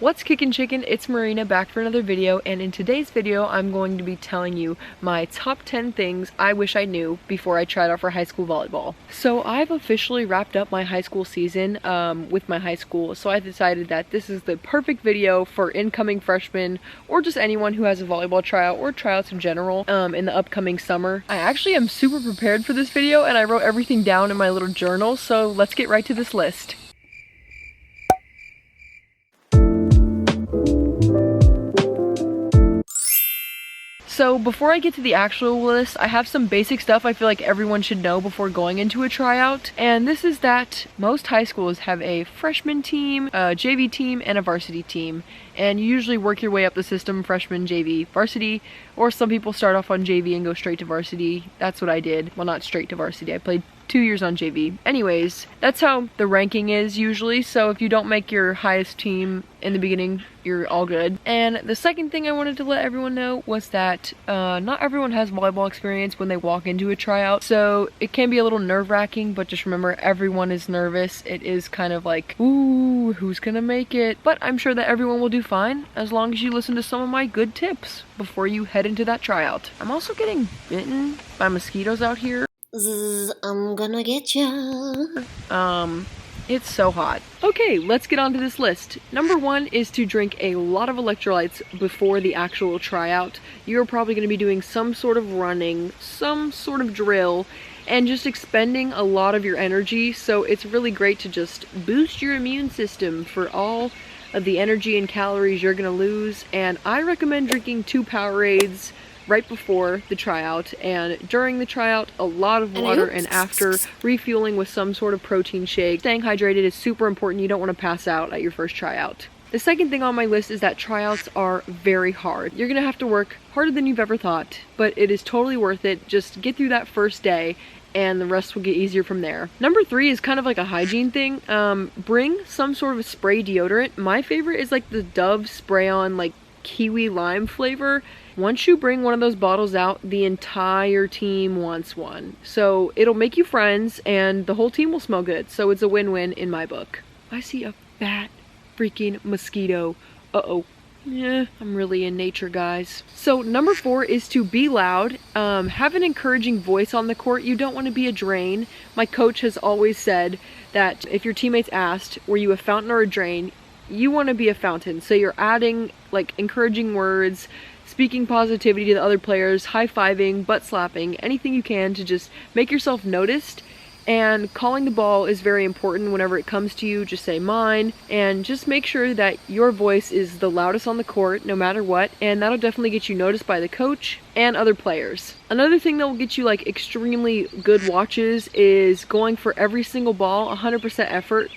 What's kickin' chicken? It's Marina back for another video, and in today's video I'm going to be telling you my top 10 things I wish I knew before I tried out for high school volleyball. So I've officially wrapped up my high school season with my high school, so I decided that this is the perfect video for incoming freshmen or just anyone who has a volleyball tryout or tryouts in general in the upcoming summer. I actually am super prepared for this video and I wrote everything down in my little journal, so let's get right to this list. So before I get to the actual list, I have some basic stuff I feel like everyone should know before going into a tryout. And this is that most high schools have a freshman team, a JV team, and a varsity team. And you usually work your way up the system, freshman, JV, varsity, or some people start off on JV and go straight to varsity. That's what I did. Well, not straight to varsity. I played 2 years on JV. Anyways, that's how the ranking is usually, so if you don't make your highest team in the beginning, you're all good. And the second thing I wanted to let everyone know was that not everyone has volleyball experience when they walk into a tryout, so it can be a little nerve-wracking, but just remember, everyone is nervous. It is kind of like, ooh, who's gonna make it? But I'm sure that everyone will do fine as long as you listen to some of my good tips before you head into that tryout. I'm also getting bitten by mosquitoes out here. I'm gonna get ya. It's so hot. Okay, let's get on to this list. Number 1 is to drink a lot of electrolytes before the actual tryout. You're probably going to be doing some sort of running, some sort of drill, and just expending a lot of your energy, so it's really great to just boost your immune system for all of the energy and calories you're going to lose. And I recommend drinking 2 Powerades right before the tryout and during the tryout, a lot of water, and after, refueling with some sort of protein shake. Staying hydrated is super important. You don't want to pass out at your first tryout. The second thing on my list is that tryouts are very hard. You're gonna have to work harder than you've ever thought, but it is totally worth it. Just get through that first day and the rest will get easier from there. Number 3 is kind of like a hygiene thing. Bring some sort of spray deodorant. My favorite is like the Dove spray-on like kiwi lime flavor. Once you bring one of those bottles out, the entire team wants one. So it'll make you friends and the whole team will smell good. So it's a win-win in my book. I see a fat freaking mosquito. Uh-oh. Yeah, I'm really in nature, guys. So number 4 is to be loud. Have an encouraging voice on the court. You don't want to be a drain. My coach has always said that if your teammates asked, were you a fountain or a drain? You want to be a fountain. So you're adding like encouraging words, speaking positivity to the other players, high-fiving, butt slapping, anything you can to just make yourself noticed. And calling the ball is very important whenever it comes to you. Just say mine, and just make sure that your voice is the loudest on the court no matter what, and that'll definitely get you noticed by the coach and other players. Another thing that will get you like extremely good watches is going for every single ball, 100% effort.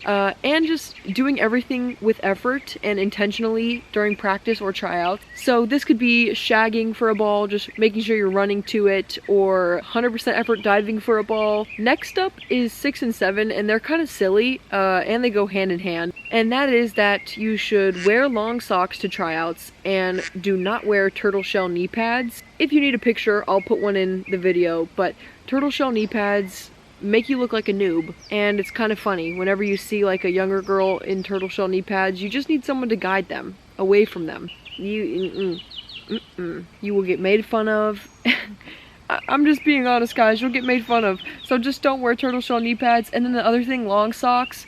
And just doing everything with effort and intentionally during practice or tryout. So this could be shagging for a ball, just making sure you're running to it, or 100% effort diving for a ball. Next up is 6 and 7, and they're kind of silly, and they go hand in hand. And that is that you should wear long socks to tryouts and do not wear turtle shell knee pads. If you need a picture, I'll put one in the video, but turtle shell knee pads make you look like a noob, and it's kind of funny whenever you see like a younger girl in turtle shell knee pads. You just need someone to guide them away from them. You will get made fun of. I'm just being honest, guys, you'll get made fun of, so just don't wear turtle shell knee pads. And then the other thing, long socks.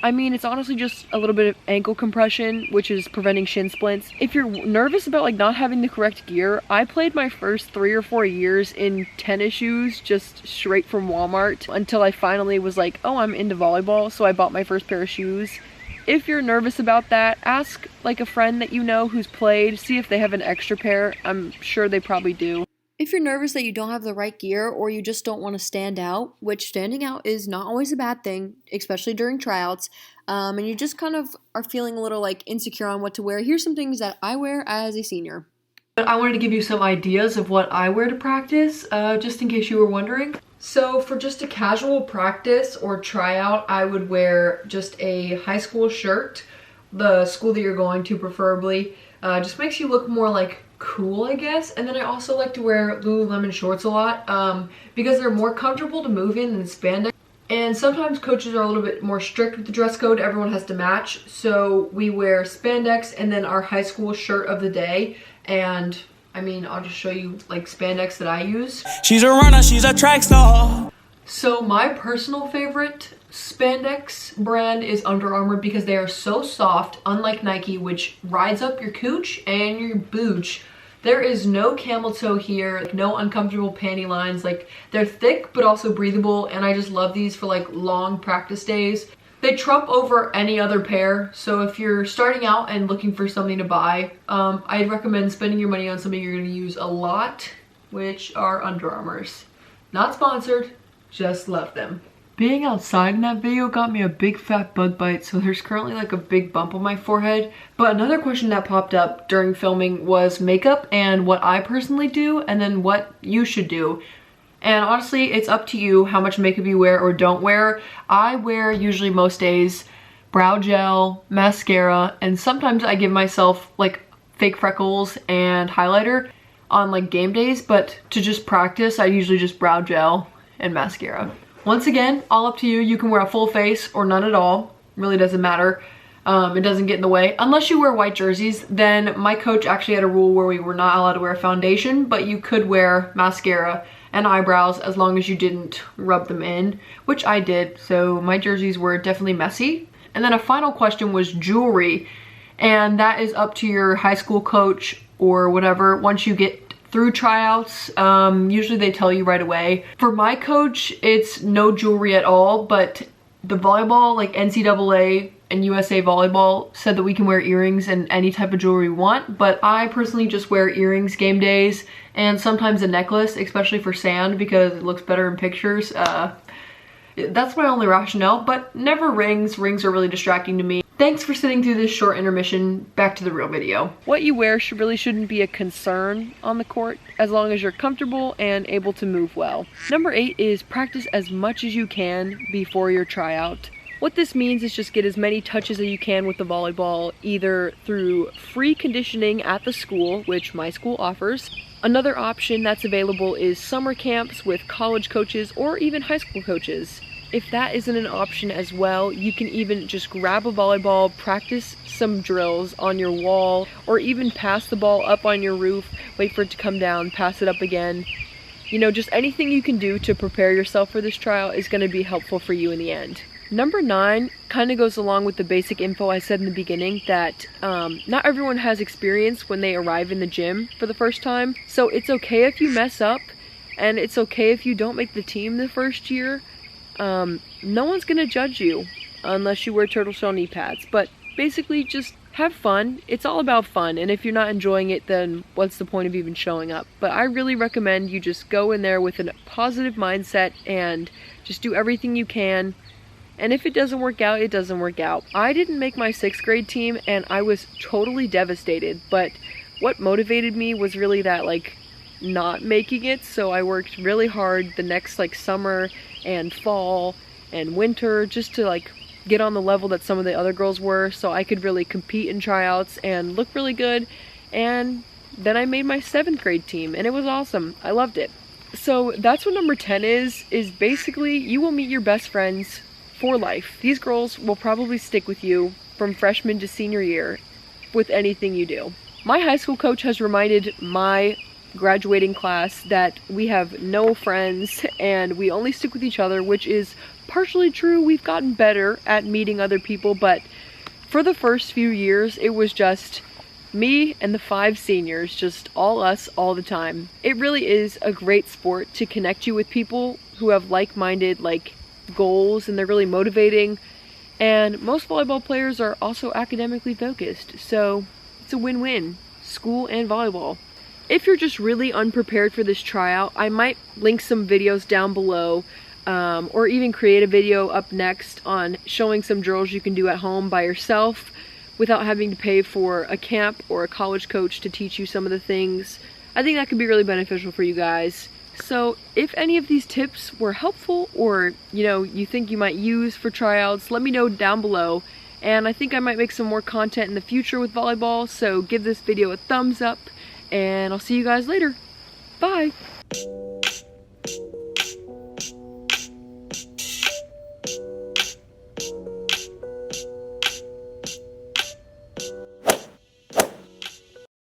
I mean, it's honestly just a little bit of ankle compression, which is preventing shin splints. If you're nervous about like not having the correct gear, I played my first 3 or 4 years in tennis shoes just straight from Walmart until I finally was like, oh, I'm into volleyball, so I bought my first pair of shoes. If you're nervous about that, ask like a friend that you know who's played, see if they have an extra pair. I'm sure they probably do. If you're nervous that you don't have the right gear, or you just don't want to stand out, which standing out is not always a bad thing, especially during tryouts, and you just kind of are feeling a little like insecure on what to wear, here's some things that I wear as a senior. But I wanted to give you some ideas of what I wear to practice, just in case you were wondering. So for just a casual practice or tryout, I would wear just a high school shirt, the school that you're going to preferably. Just makes you look more like cool, I guess. And then I also like to wear Lululemon shorts a lot because they're more comfortable to move in than spandex. And sometimes coaches are a little bit more strict with the dress code. Everyone has to match. So we wear spandex and then our high school shirt of the day. And I mean, I'll just show you like spandex that I use. She's a runner, she's a track star. So my personal favorite spandex brand is Under Armour because they are so soft, unlike Nike, which rides up your cooch and your booch. There is no camel toe here, like no uncomfortable panty lines. Like they're thick but also breathable, and I just love these for like long practice days. They trump over any other pair, so if you're starting out and looking for something to buy, I'd recommend spending your money on something you're going to use a lot, which are Under Armour's. Not sponsored, just love them. Being outside in that video got me a big fat bug bite, so there's currently like a big bump on my forehead. But another question that popped up during filming was makeup and what I personally do and then what you should do. And honestly, it's up to you how much makeup you wear or don't wear. I wear usually most days brow gel, mascara, and sometimes I give myself like fake freckles and highlighter on like game days, but to just practice, I usually just brow gel and mascara. Once again, all up to you. You can wear a full face or none at all. Really doesn't matter. It doesn't get in the way. Unless you wear white jerseys, then my coach actually had a rule where we were not allowed to wear foundation, but you could wear mascara and eyebrows as long as you didn't rub them in, which I did. So my jerseys were definitely messy. And then a final question was jewelry. And that is up to your high school coach or whatever. Once you get through tryouts, usually they tell you right away. For my coach, it's no jewelry at all, but the volleyball, like NCAA and USA volleyball, said that we can wear earrings and any type of jewelry we want, but I personally just wear earrings game days and sometimes a necklace, especially for sand because it looks better in pictures. That's my only rationale, but never rings. Rings are really distracting to me. Thanks for sitting through this short intermission. Back to the real video. What you wear really shouldn't be a concern on the court as long as you're comfortable and able to move well. Number 8 is practice as much as you can before your tryout. What this means is just get as many touches as you can with the volleyball, either through free conditioning at the school, which my school offers. Another option that's available is summer camps with college coaches or even high school coaches. If that isn't an option as well, you can even just grab a volleyball, practice some drills on your wall, or even pass the ball up on your roof, wait for it to come down, pass it up again. You know, just anything you can do to prepare yourself for this trial is going to be helpful for you in the end. Number 9 kind of goes along with the basic info I said in the beginning that not everyone has experience when they arrive in the gym for the first time. So it's okay if you mess up, and it's okay if you don't make the team the first year. No one's gonna judge you unless you wear turtle shell knee pads, but basically just have fun. It's all about fun, and if you're not enjoying it, then what's the point of even showing up? But I really recommend you just go in there with a positive mindset and just do everything you can. And if it doesn't work out, it doesn't work out. I didn't make my 6th grade team and I was totally devastated, but what motivated me was really that like not making it. So I worked really hard the next like summer and fall and winter just to like get on the level that some of the other girls were, so I could really compete in tryouts and look really good. And then I made my 7th grade team and it was awesome. I loved it. So that's what number 10 is basically you will meet your best friends for life. These girls will probably stick with you from freshman to senior year with anything you do. My high school coach has reminded my graduating class that we have no friends and we only stick with each other, which is partially true. We've gotten better at meeting other people, but for the first few years it was just me and the 5 seniors, just all us all the time. It really is a great sport to connect you with people who have like-minded goals, and they're really motivating, and most volleyball players are also academically focused, so it's a win-win, school and volleyball. If you're just really unprepared for this tryout, I might link some videos down below, or even create a video up next on showing some drills you can do at home by yourself without having to pay for a camp or a college coach to teach you some of the things. I think that could be really beneficial for you guys. So if any of these tips were helpful, or you think you might use for tryouts, let me know down below. And I think I might make some more content in the future with volleyball, so give this video a thumbs up, and I'll see you guys later. Bye!